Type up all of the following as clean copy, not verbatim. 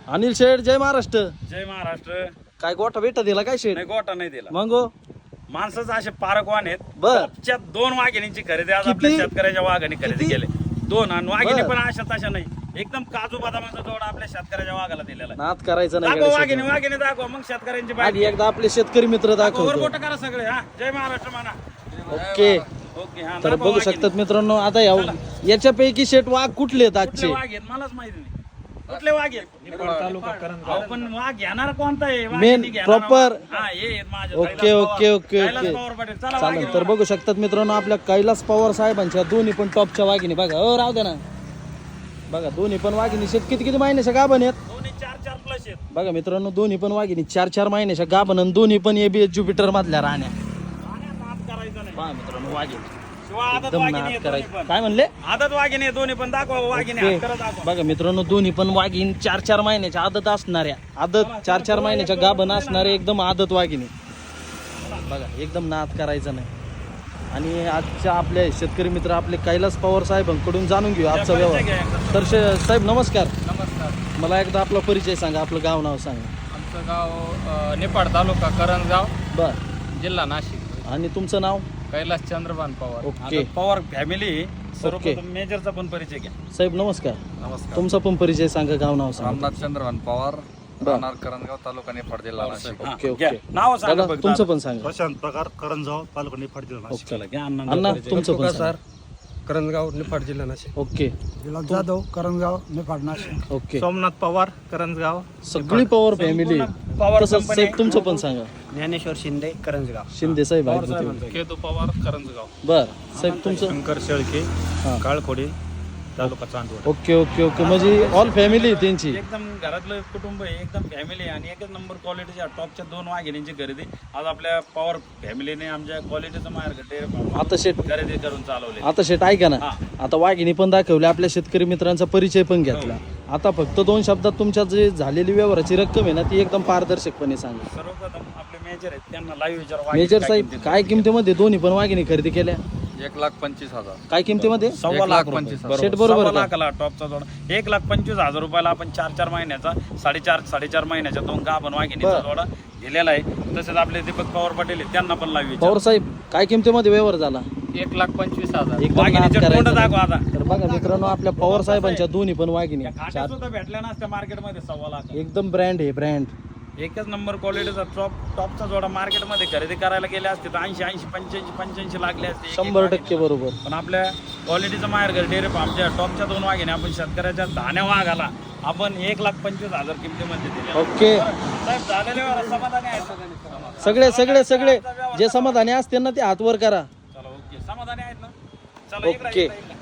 अनिल शेठ जय महाराष्ट्र. जय महाराष्ट्र. काय गोठा भेटा दिला काय शेठ? नाही गोटा नाही दिला. मग हो? माणसाचं असे पारकवान आहेत. बर. टॉपच्या 2 वाघिणींची खरेदी आज किती? आपल्या शेतकऱ्याच्या वाघाने खरेदी किती? केले. 2 आणि वाघिणी बर. पण अशा तशा नाही. एकदम काजू बदामाचा जोड आपल्या शेतकऱ्याच्या वाघाला दिलेला आहे. नाद करायचं नाही दाखवा गड्या वाघिणी शेठाला. वाघिणी दाखवा मग शेतकऱ्यांची आधी बाई एकदा आपले शेतकरी मित्र दाखवतो. ओव्हरकोट करा सगळे. हा जय महाराष्ट्र म्हणा. ओके. ओके. हा तर दाखवा बघू वाघिणी. शकतात मित्रांनो आता याच्यापैकी शेठ वाघ कुठले आहेत कुठले आजचे? वाघ आहेत मलाच माहिती नाही. कुठले वाघ आहेत? अहो, पण वाघ घेणार कोणता आहे? Main, वाघिणी घेणारा proper. वाघ. हा हे आहेत माझे okay Kailas okay Pawar. Okay Kailas okay Pawar Patil. चला चालेल. वाघिणी तर म्हणा. बघू शकतात मित्रांनो आपल्या कैलास पवार साहेबांच्या दोन्ही पण टॉपच्या वाघिणी बघा. हो राहू दे ना. बघा दोन्ही पण वाघिणी शेत किती किती महिन्याच्या गाभण आहेत दोन्ही 4-4 प्लस आहेत. बघा मित्रांनो. दोन्ही पण वाघिणी 4-4 महिन्याच्या गाभण आणि दोन्ही पण एबीएस ज्युपिटर मधल्या राहण्या. पाण्यात नाद करायचं नाही. पहा मित्रांनो वाघिणी शिवाय आदत एकदम वाघिणी नाद आहे दोन्ही करायचं. पण. काय म्हणले? आदत वाघिणी आहे दोन्ही पण. दाखवा वाघिणी ओके. हात करत दाखवा. बघा मित्रांनो दोन्ही पण वाघीण 4-4 महिन्याच्या आदत असणाऱ्या 4-4 महिन्याच्या गाभण असणारे एकदम आदत वाघिणी. बघा एकदम नाद करायचा नाही. आणि आजच्या आपले शेतकरी मित्र आपले कैलास पवार साहेबांकडून जाणून घेऊ आजचा व्यवहार. तर साहेब नमस्कार. नमस्कार. मला एकदा आपला परिचय सांगा. आपलं गाव नाव सांगा. आमचं गाव निफाड तालुका करंजगाव बर. जिल्हा नाशिक. आणि तुमचं नाव? कैलास चंद्रभान पवार. ओके आता पवार फॅमिली सर्वप्रथम मेजरचा पण परिचय घ्या. साहेब नमस्कार. नमस्कार. तुमचा पण परिचय सांगा. गाव नाव सांगा. रामनाथ चंद्रभान पवार, राहणार करंजगाव, तालुका निफाड, जिल्हा नाशिक. हा, ओके घ्या. ओके. नाव सांगा दादा फक्त. तुमचं पण सांगा. प्रशांत प्रकार करंजाव तालुका निफाड जिल्हा नाशिक. चला, घ्या अण्णांचा अण्णा परिचय. तुमचं पण सांगा. करंजगाव निफाड जिल्हा नाशिक. ओके जाधव करंजगाव निफाड नाशिक. ओके. सोमनाथ पवार करंजगाव. सगळी पवार फॅमिली. पवार तसंच कंपनी. साहेब तुमचं पण सांगा. ज्ञानेश्वर शिंदे करंजगाव. शिंदे साहेब आहेत होते. केतू पवार करंजगाव. बर साहेब तुमचं? शंकर शेळके हा. Kalkhode taluka Chandwad. Okay okay okay. म्हणजे ऑल फॅमिली त्यांची. एकदम घरातलं कुटुंब आहे. एकदम फॅमिली आहे आणि एकच नंबर क्वालिटीच्या टॉपच्या 2 वाघिणींची खरेदी आज आपल्या पॉवर फॅमिलीने आमच्या क्वालिटीचं मार्केट आता शेट खरेदी करून चालवले. आता शेट ऐका ना. हा. आता वाघिणी पण दाखवली. आपल्या शेतकरी मित्रांचा परिचय पण घेतला. आता फक्त 2 शब्दात तुमच्या जे झालेली व्यवहाराची रक्कम आहे ना ती एकदम पारदर्शकपणे सांगा. सर्वप्रथम आपले मेजर आहेत त्यांना लाईव्ह विचार. मेजर साहेब काय किमतीमध्ये दोन्ही पण वाघिणी खरेदी केल्या? 1,25,000. काय किमतीमध्ये? 1,25,000 शेट बरोबर का? लाखाला टॉपचा जोड 1,25,000 रुपयाला आपण 4-4 महिन्याचा 4.5 महिन्याच्या 2 गाभण वाघिणीचा बरं. जोडा दिलेला आहे. तसेच आपले दीपक पवार पाटील आहेत त्यांना पण लाईव्ह विचार. पवार साहेब काय किमतीमध्ये व्यवहार झाला? 1,25,000. एकदम नाद वाघिणीचे तोंड करायचं दाखवा नाही. आता. तर बघा मित्रांनो आपल्या पवार साहेबांच्या दोन्ही पण वाघिणी खाट्या 4 सुद्धा भेटल्या नसत्या मार्केटमध्ये 1.25 लाख. एकदम ब्रँड आहे ब्रँड. एकच नंबर क्वालिटीचा टॉपचा जोडा मार्केटमध्ये खरेदी करायला गेले असते तर 80 85 लागले असते. 100% बरोबर. पण आपल्या क्वालिटीचं माहेर घर डेअरी आमच्या टॉपच्या 2 वाघिणी आपण शेतकऱ्याच्या धान्या वाघाला आपण 1,25,000 किमतीमध्ये दिले. ओके. साहेब झालेले व्यवहार समाधानी आहेत. सगळे सगळे सगळे जे समाधानी असते ना ते हात वर करा. चला ओके समाधानी आहेत ना. चला इकडे, ओके. इकडे, इकडे.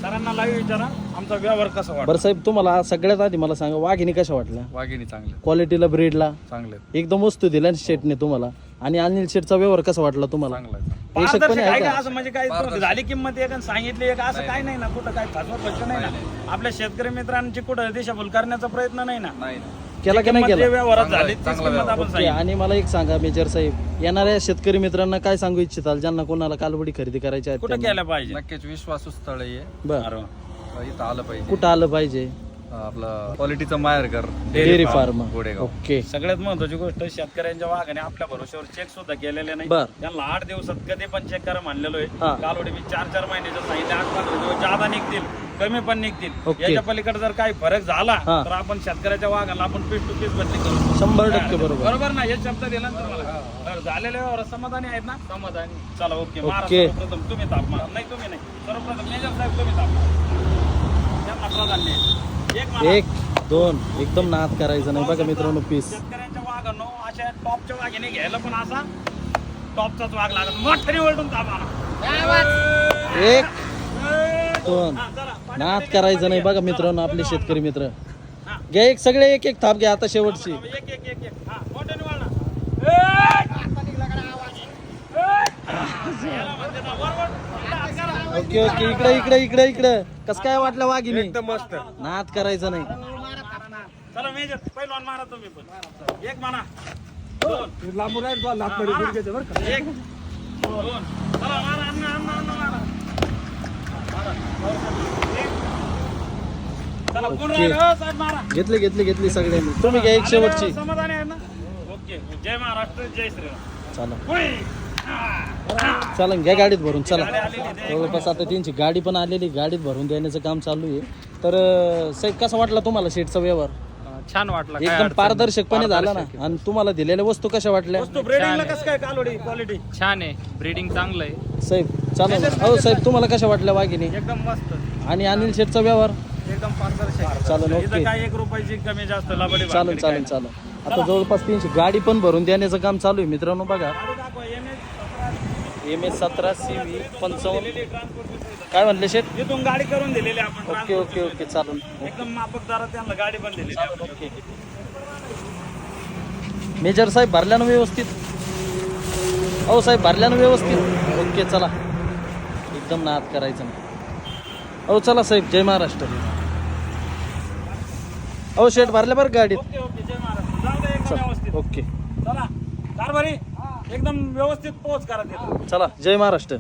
सरांना लाईव्ह विचारा आमचा व्यवहार कसा वाटतो. बरं साहेब तुम्हाला सगळ्यात आधी मला सांगा वाघिणी कशा वाटल्या? वाघिणी चांगले क्वालिटीला ब्रीडला चांगले एकदम वस्तू दिल्या शेटने तुम्हाला. आणि अनिल शेटचा व्यवहार कसा वाटला तुम्हाला? चांगला आहे. प्रेक्षक पण पारदर्शक आहे आहे का? का? असं म्हणजे काय झाली किंमत एक आणि सांगितली एक असं काय नाही ना. कुठं काय फसवत बसलं नाही ना. आपल्या शेतकरी मित्रांची कुठं दिशाभूल करण्याचा प्रयत्न नाही ना. नाही केला की नाही किंमत जे केला? व्यवहारात चांगला झाली आहे, तीच चांगला किंमत व्यवहार. आपण ओके. सांगितली. आणि मला एक सांगा मेजर साहेब येणाऱ्या शेतकरी मित्रांना काय सांगू इच्छिताल ज्यांना कोणाला कालवडी खरेदी करायची आहे कुठं त्यांना? केलं पाहिजे? नक्कीच विश्वासू स्थळ आहे. बरं अरे. इथं आलं पाहिजे. कुठं आलं पाहिजे? आपलं क्वालिटीचं माहेर घर डेअरी फार्म. गोडेगाव. ओके. सगळ्यात महत्वाची गोष्ट शेतकऱ्यांच्या वाघाने आपल्या भरोश्यावर चेक सुद्धा केलेले नाही. बर. त्यांना 8 दिवसात कधी पण चेक करा म्हणलेलो हा. आहे. कालवडी मी 4-4 महिन्याच्या सांगितले 8-15 दिवस जादा निघतील कमी पण निघतील. ओके. याच्या पलीकडे जर काही फरक झाला हा. तर आपण शेतकऱ्याच्या वाघाला आपण पीस टू पीस बदली करू. 100% बरोबर. बरोबर ना. हे शब्द दिला ना तुम्हाला. तर झालेले व्यवहार समाधानी आहेत ना? समाधानी. चला ओके. ओके. महाराज सर्वप्रथम तुम्ही तापमान नाही तुम्ही नाही सर्वप्रथम मेजर साहेब तुम्ही तापमान त्यांना प्राधान्य आहे. एक मला. 1 2 एकदम नाद करायचं नाही. बघा मित्रांनो पीस शेतकऱ्यांच्या वाघांनो अशा टॉपच्या वाघिने घ्यायला पण असा टॉपचाच वाघ लागत मोठ्याने वळटून तापा. 1 2 नाद करायचं नाही. बघा मित्रांनो आपले शेतकरी मित्र घ्या एक सगळे एक एक थाप घ्या आता शेवटची. एक एक एक एक हा मोठ्याने वळणा. याला म्हणते ना, वर वर. इकडे हात करा. Okay okay. इकडे इकडे इकडे इकडे कसं काय वाटलं वाघिणी? एकदम मस्त. नाद करायचं नाही. चला मेजर पहिलवान मारा तुम्ही पण. एक मारा. 2 लांबून आहेत बा, लाकडे गुडघ्याचे बरं का. 1 2 चला मारा अण्णा अण्णा अण्णा मारा. मारा. 1 चला कोण ओके. राहिलं? हो, साहेब मारा. घेतली सगळ्यांनी. तुम्ही घ्या एक शेवटची. समाधानी आहे ना? ओके जय महाराष्ट्र जय श्रीराम. चला होय. चला घ्या गाडीत भरून चला. गाडी आलेली आहे. जवळपास आता त्यांची गाडी पण आलेली, गाडीत भरून देण्याचं काम चालू आहे. तर साहेब कसा वाटला तुम्हाला शेटचा व्यवहार? छान वाटला काय एकदम अडचण पारदर्शकपणे झाला ना. पारदर्शक आहे. आणि तुम्हाला दिलेल्या वस्तू कशा वाटल्या वस्तू ब्रेडिंगला कसं काय कालोडी क्वालिटी छान आहे ब्रीडिंग चांगलं आहे साहेब? चालेल ना. हो साहेब तुम्हाला कशा वाटल्या वाघिणी? एकदम मस्त आणि अनिल शेटचा व्यवहार? एकदम पारदर्शक चालेल इथं ओके. काय 1 रुपयाची कमी जास्त लाबडी चालेल चालेल चालेल. आता जवळपास त्यांची गाडी पण भरून देण्याचं काम चालू आहे मित्रांनो. बघा MS17 CV 55. काय म्हणले शेट? इथून गाडी करून दिलेली आपण ओके ओके ओके चालेल. एकदम माफक दरात त्यांना गाडी पण दिलेली आपण. ओके. मेजर साहेब भरल्या ना व्यवस्थित? हो साहेब भरल्या ना व्यवस्थित? ओके चला एकदम नाद करायचं नाही. हो चला साहेब जय महाराष्ट्र. हो शेट भरल्या बरं गाडीत. ओके ओके जय महाराष्ट्र. जाऊ दे एकदम व्यवस्थित. ओके चला कारभारी एकदम व्यवस्थित पोहोच करा तिथं. चला जय महाराष्ट्र.